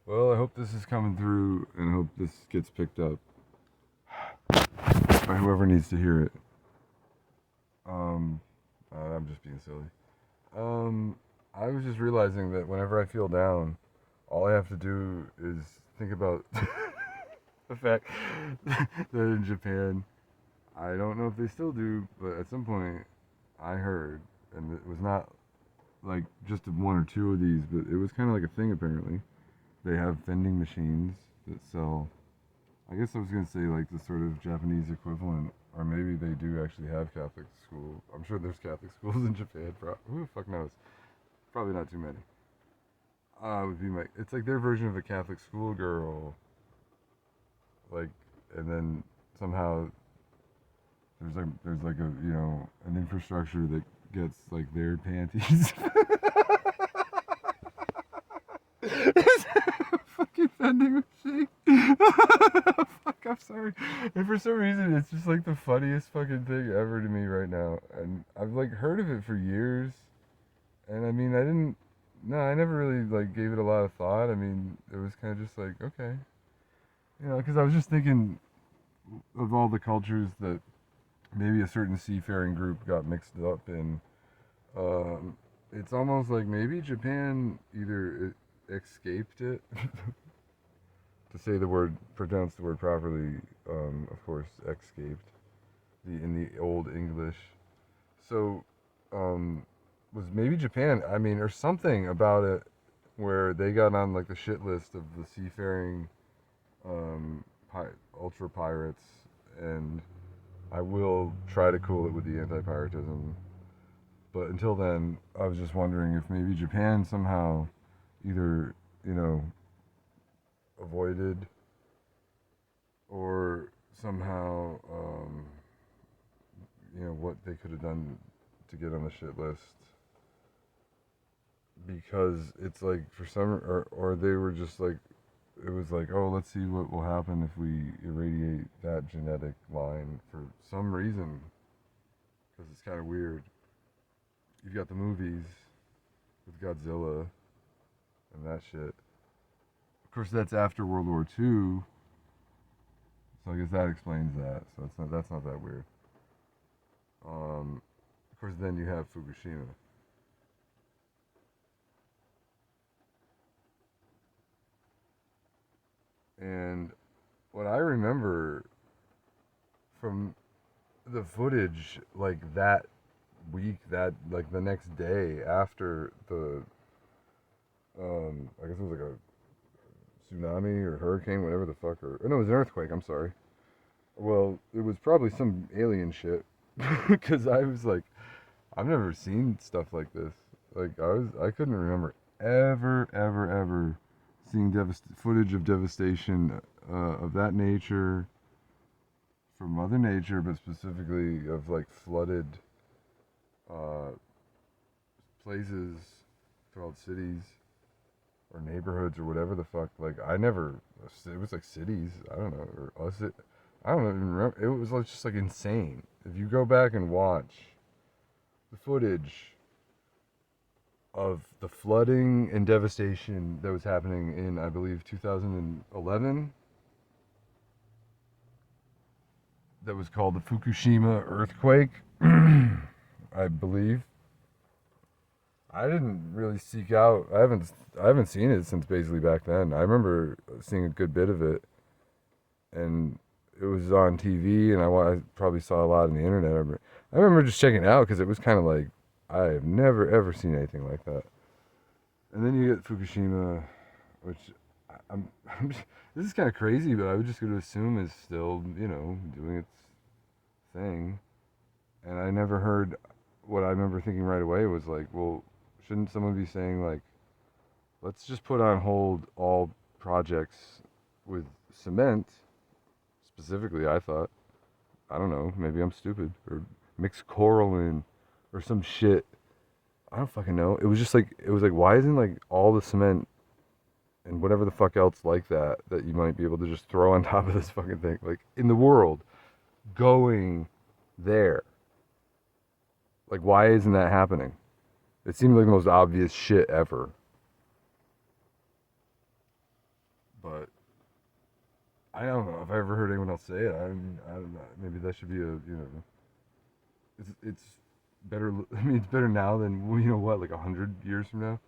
Well, I hope this is coming through, and I hope this gets picked up by whoever needs to hear it. Um, I'm just being silly. Um, I was just realizing that whenever I feel down, all I have to do is think about the fact that in Japan, I don't know if they still do, but at some point I heard, and it was not like just one or two of these, but it was kind of like a thing apparently. They have vending machines that sell. I guess I was gonna say like the sort of Japanese equivalent, or maybe they do actually have Catholic school. I'm sure there's Catholic schools in Japan. Who the fuck knows? Probably not too many. Would be my. It's like their version of a Catholic schoolgirl. Like, and then somehow there's like a an infrastructure that gets like their panties. Fucking vending machine. Fuck, I'm sorry. And for some reason, it's just like the funniest fucking thing ever to me right now. And I've like heard of it for years. And I mean, I didn't. No, I never really like gave it a lot of thought. I mean, it was kind of just like okay, because I was just thinking of all the cultures that maybe a certain seafaring group got mixed up in. It's almost like maybe Japan either escaped it, to say the word, pronounce the word properly. Of course, escaped in the old English. So, um, was maybe Japan? I mean, or something about it where they got on like the shit list of the seafaring um, ultra pirates, and I will try to cool it with the anti-piratism. But until then, I was just wondering if maybe Japan somehow either, you know, avoided or somehow, what they could have done to get on the shit list. Because it's like for some, or they were just like, it was like, oh, let's see what will happen if we irradiate that genetic line for some reason. Because it's kind of weird. You've got the movies with Godzilla and that shit. Of course, that's after World War II, so I guess that explains that. So that's not that weird. Of course, then you have Fukushima, and what I remember from the footage, like that week, that like the next day after the, I guess it was like a tsunami or hurricane, whatever the fuck, or no, it was an earthquake. I'm sorry. Well, it was probably some alien shit, because I was like, I've never seen stuff like this. Like I couldn't remember ever seeing footage of devastation of that nature from Mother Nature, but specifically of like flooded uh, places called cities or neighborhoods or whatever the fuck. Like I never, it was like cities. I don't know, or us. I don't even remember. It was like, just like insane. If you go back and watch the footage of the flooding and devastation that was happening in, I believe, 2011, that was called the Fukushima earthquake, I believe. I didn't really seek out. I haven't seen it since basically back then. I remember seeing a good bit of it, and it was on TV, and I probably saw a lot on the internet. I remember just checking it out because it was kind of like I have never ever seen anything like that. And then you get Fukushima, which this is kind of crazy, but I was just going to assume is still, doing its thing. And I never heard what I remember thinking right away was like, well, shouldn't someone be saying like, let's just put on hold all projects with cement? Specifically, I thought, I don't know, maybe I'm stupid, or mix coral in, or some shit. I don't fucking know. It was like, why isn't like all the cement and whatever the fuck else like that you might be able to just throw on top of this fucking thing, like in the world, going there? Like, why isn't that happening? It seemed like the most obvious shit ever. But I don't know if I ever heard anyone else say it. I don't know. Maybe that should be it's better. I mean, it's better now than, like 100 years from now.